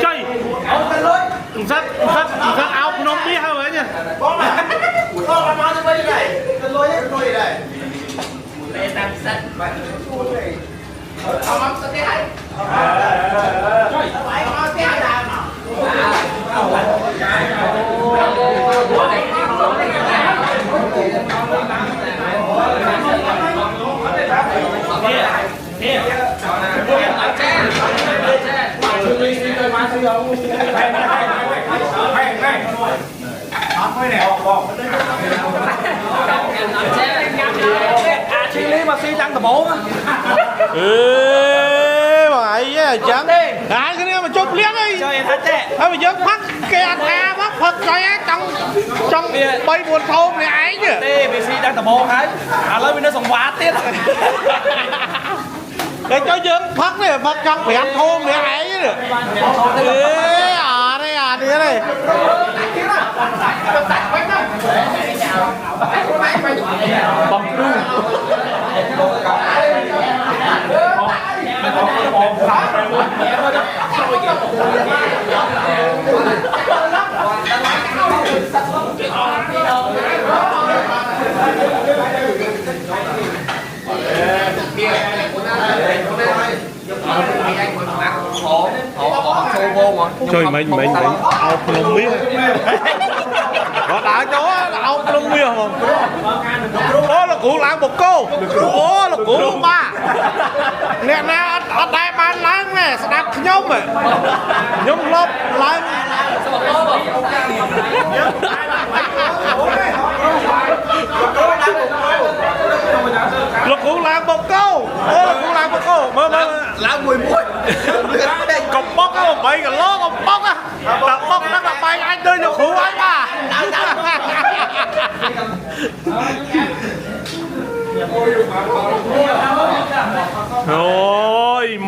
chơi rất áo nông biết hay vậy nhỉ con làm ăn cái này cái lối này để tăng sắt ông ăn cái này phải ông ăn cái này chi lý mà xi tăng tầm 4 á. Vậy chẳng cái này mà chụp liếc đi Cho em thắt chè. thôi mà dớt phát cái anh a bắt phật coi á trong bay buồn thôn này ấy nhỉ Tê bị xi tăng tầm 4 hết. Lấy bên nó xong quá tiết. để cho dớt phát này phát trong phải ăn thôn này ấy nhỉ đây đi đây bằng đu trời mình ao lông miếng có đá chó ao lông miếng không đó là cụ làng một cô đó là cụ luôn ba nè ở đây bán láng nè đạp nhông rồi nhông lốp láng là cụ làng một cô đó là cụ làng một cô mơ lá mùi muối cọc bóc á mà bay cả ló cọc bóc á cọc bóc nó là bay anh đưa cho cụ ấy mà ôi